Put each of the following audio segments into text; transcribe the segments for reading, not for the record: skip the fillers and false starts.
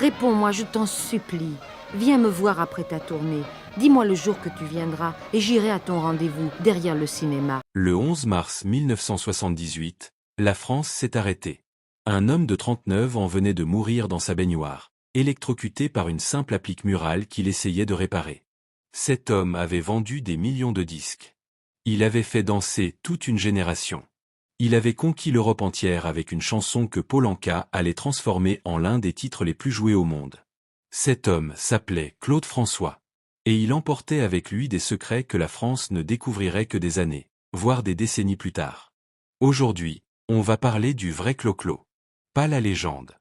Réponds-moi, je t'en supplie. Viens me voir après ta tournée. Dis-moi le jour que tu viendras et j'irai à ton rendez-vous derrière le cinéma. Le 11 mars 1978, la France s'est arrêtée. Un homme de 39 ans venait de mourir dans sa baignoire, électrocuté par une simple applique murale qu'il essayait de réparer. Cet homme avait vendu des millions de disques. Il avait fait danser toute une génération. Il avait conquis l'Europe entière avec une chanson que Paul Anka allait transformer en l'un des titres les plus joués au monde. Cet homme s'appelait Claude François. Et il emportait avec lui des secrets que la France ne découvrirait que des années, voire des décennies plus tard. Aujourd'hui, on va parler du vrai Clo-Clo. Pas la légende.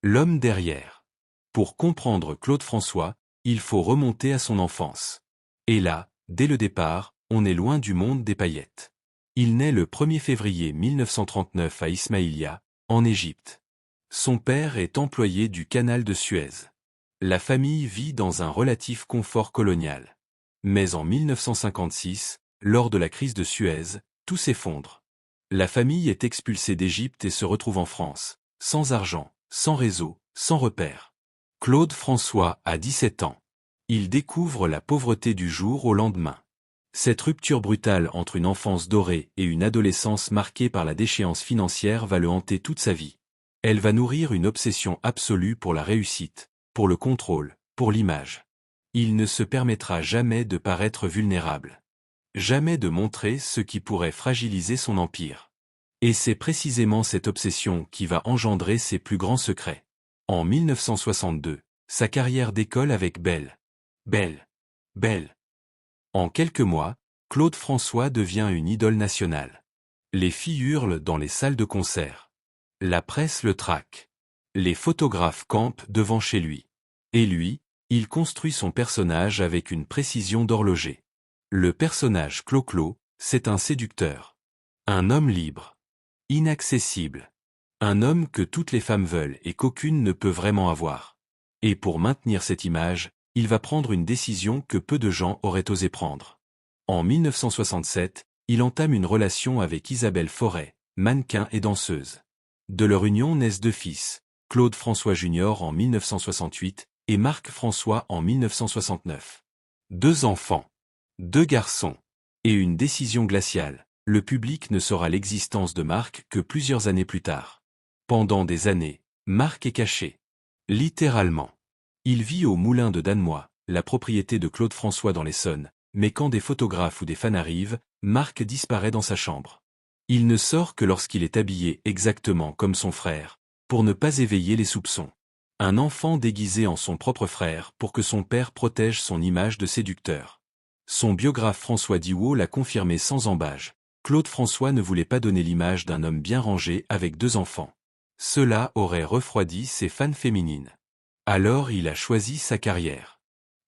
L'homme derrière. Pour comprendre Claude François, il faut remonter à son enfance. Et là, dès le départ, on est loin du monde des paillettes. Il naît le 1er février 1939 à Ismaïlia, en Égypte. Son père est employé du canal de Suez. La famille vit dans un relatif confort colonial. Mais en 1956, lors de la crise de Suez, tout s'effondre. La famille est expulsée d'Égypte et se retrouve en France, sans argent, sans réseau, sans repère. Claude François a 17 ans. Il découvre la pauvreté du jour au lendemain. Cette rupture brutale entre une enfance dorée et une adolescence marquée par la déchéance financière va le hanter toute sa vie. Elle va nourrir une obsession absolue pour la réussite, pour le contrôle, pour l'image. Il ne se permettra jamais de paraître vulnérable. Jamais de montrer ce qui pourrait fragiliser son empire. Et c'est précisément cette obsession qui va engendrer ses plus grands secrets. En 1962, sa carrière décolle avec Belle. Belle. Belle. En quelques mois, Claude François devient une idole nationale. Les filles hurlent dans les salles de concert. La presse le traque. Les photographes campent devant chez lui. Et lui, il construit son personnage avec une précision d'horloger. Le personnage Clo-Clo, c'est un séducteur. Un homme libre. Inaccessible. Un homme que toutes les femmes veulent et qu'aucune ne peut vraiment avoir. Et pour maintenir cette image, il va prendre une décision que peu de gens auraient osé prendre. En 1967, il entame une relation avec Isabelle Forêt, mannequin et danseuse. De leur union naissent 2 fils, Claude François Jr. en 1968 et Marc François en 1969. 2 enfants, 2 garçons, et une décision glaciale. Le public ne saura l'existence de Marc que plusieurs années plus tard. Pendant des années, Marc est caché. Littéralement. Il vit au Moulin de Danemois, la propriété de Claude François dans l'Essonne, mais quand des photographes ou des fans arrivent, Marc disparaît dans sa chambre. Il ne sort que lorsqu'il est habillé exactement comme son frère, pour ne pas éveiller les soupçons. Un enfant déguisé en son propre frère pour que son père protège son image de séducteur. Son biographe François Diwo l'a confirmé sans ambages. Claude François ne voulait pas donner l'image d'un homme bien rangé avec 2 enfants. Cela aurait refroidi ses fans féminines. Alors il a choisi sa carrière.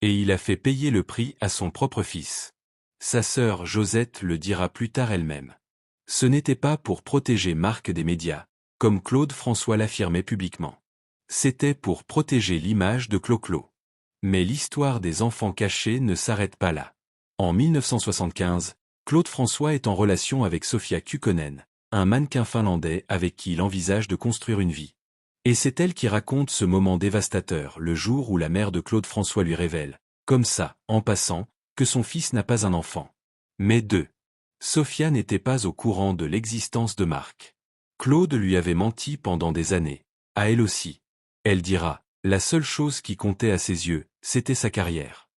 Et il a fait payer le prix à son propre fils. Sa sœur Josette le dira plus tard elle-même. Ce n'était pas pour protéger Marc des médias, comme Claude François l'affirmait publiquement. C'était pour protéger l'image de Clo-Clo. Mais l'histoire des enfants cachés ne s'arrête pas là. En 1975, Claude François est en relation avec Sofia Kukkonen, un mannequin finlandais avec qui il envisage de construire une vie. Et c'est elle qui raconte ce moment dévastateur le jour où la mère de Claude François lui révèle, comme ça, en passant, que son fils n'a pas un enfant. Mais 2. Sofia n'était pas au courant de l'existence de Marc. Claude lui avait menti pendant des années, à elle aussi. Elle dira, la seule chose qui comptait à ses yeux, c'était sa carrière.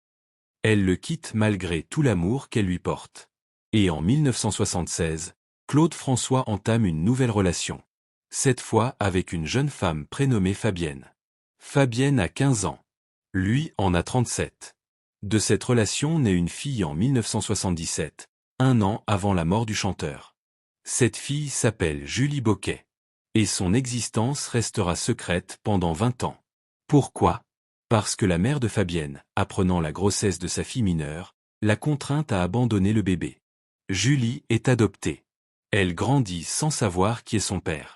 Elle le quitte malgré tout l'amour qu'elle lui porte. Et en 1976, Claude François entame une nouvelle relation. Cette fois avec une jeune femme prénommée Fabienne. Fabienne a 15 ans. Lui en a 37. De cette relation naît une fille en 1977, 1 an avant la mort du chanteur. Cette fille s'appelle Julie Boquet. Et son existence restera secrète pendant 20 ans. Pourquoi ? Parce que la mère de Fabienne, apprenant la grossesse de sa fille mineure, l'a contrainte à abandonner le bébé. Julie est adoptée. Elle grandit sans savoir qui est son père.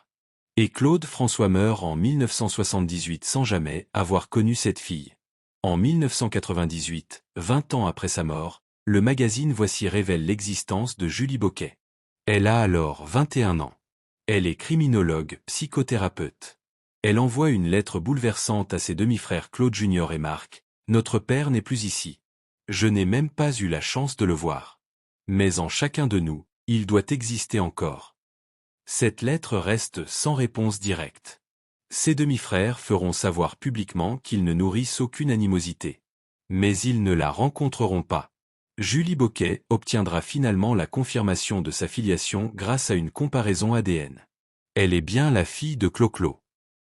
Et Claude François meurt en 1978 sans jamais avoir connu cette fille. En 1998, 20 ans après sa mort, le magazine Voici révèle l'existence de Julie Boquet. Elle a alors 21 ans. Elle est criminologue, psychothérapeute. Elle envoie une lettre bouleversante à ses demi-frères Claude Junior et Marc. Notre père n'est plus ici. Je n'ai même pas eu la chance de le voir. Mais en chacun de nous, il doit exister encore. Cette lettre reste sans réponse directe. Ses demi-frères feront savoir publiquement qu'ils ne nourrissent aucune animosité. Mais ils ne la rencontreront pas. Julie Boquet obtiendra finalement la confirmation de sa filiation grâce à une comparaison ADN. Elle est bien la fille de Clo-Clo.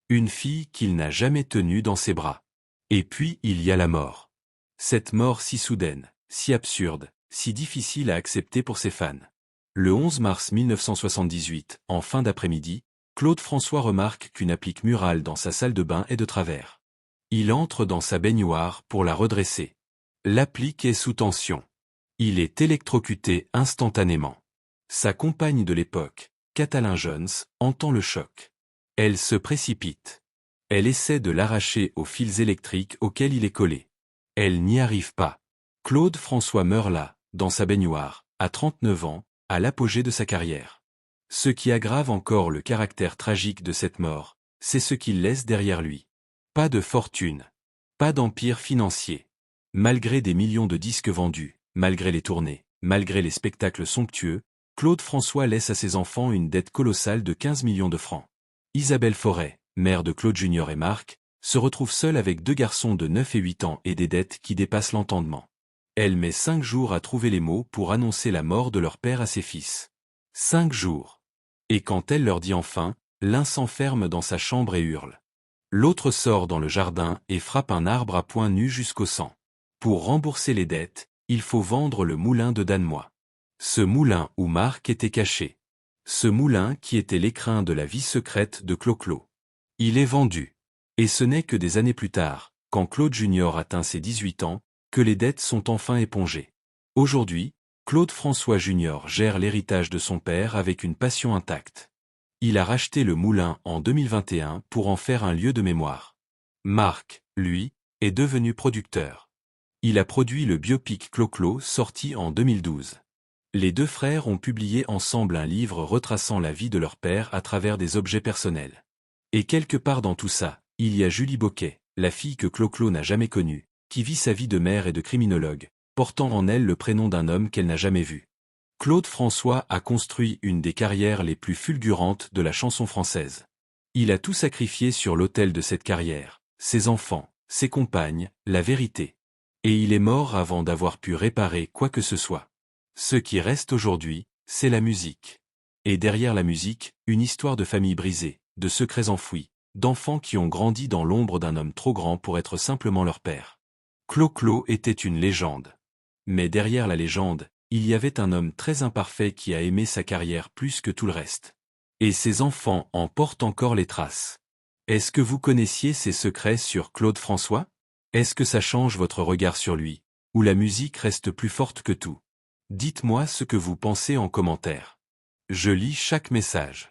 Une fille qu'il n'a jamais tenue dans ses bras. Et puis il y a la mort. Cette mort si soudaine, si absurde, si difficile à accepter pour ses fans. Le 11 mars 1978, en fin d'après-midi, Claude François remarque qu'une applique murale dans sa salle de bain est de travers. Il entre dans sa baignoire pour la redresser. L'applique est sous tension. Il est électrocuté instantanément. Sa compagne de l'époque, Katalin Jones, entend le choc. Elle se précipite. Elle essaie de l'arracher aux fils électriques auxquels il est collé. Elle n'y arrive pas. Claude François meurt là, dans sa baignoire, à 39 ans, à l'apogée de sa carrière. Ce qui aggrave encore le caractère tragique de cette mort, c'est ce qu'il laisse derrière lui. Pas de fortune. Pas d'empire financier. Malgré des millions de disques vendus, malgré les tournées, malgré les spectacles somptueux, Claude François laisse à ses enfants une dette colossale de 15 millions de francs. Isabelle Forêt, mère de Claude Junior et Marc, se retrouve seule avec 2 garçons de 9 et 8 ans et des dettes qui dépassent l'entendement. Elle met 5 jours à trouver les mots pour annoncer la mort de leur père à ses fils. 5 jours. Et quand elle leur dit enfin, l'un s'enferme dans sa chambre et hurle. L'autre sort dans le jardin et frappe un arbre à poings nus jusqu'au sang. Pour rembourser les dettes, il faut vendre le moulin de Danemois. Ce moulin où Marc était caché. Ce moulin qui était l'écrin de la vie secrète de Clo-Clo. Il est vendu. Et ce n'est que des années plus tard, quand Claude Junior atteint ses 18 ans, que les dettes sont enfin épongées. Aujourd'hui, Claude François Junior gère l'héritage de son père avec une passion intacte. Il a racheté le moulin en 2021 pour en faire un lieu de mémoire. Marc, lui, est devenu producteur. Il a produit le biopic Clo-Clo sorti en 2012. Les 2 frères ont publié ensemble un livre retraçant la vie de leur père à travers des objets personnels. Et quelque part dans tout ça, il y a Julie Boquet, la fille que Clo-Clo n'a jamais connue, qui vit sa vie de mère et de criminologue, portant en elle le prénom d'un homme qu'elle n'a jamais vu. Claude François a construit une des carrières les plus fulgurantes de la chanson française. Il a tout sacrifié sur l'autel de cette carrière, ses enfants, ses compagnes, la vérité. Et il est mort avant d'avoir pu réparer quoi que ce soit. Ce qui reste aujourd'hui, c'est la musique. Et derrière la musique, une histoire de famille brisée, de secrets enfouis, d'enfants qui ont grandi dans l'ombre d'un homme trop grand pour être simplement leur père. Clo-Clo était une légende. Mais derrière la légende, il y avait un homme très imparfait qui a aimé sa carrière plus que tout le reste. Et ses enfants en portent encore les traces. Est-ce que vous connaissiez ces secrets sur Claude François? Est-ce que ça change votre regard sur lui, ou la musique reste plus forte que tout? Dites-moi ce que vous pensez en commentaire. Je lis chaque message.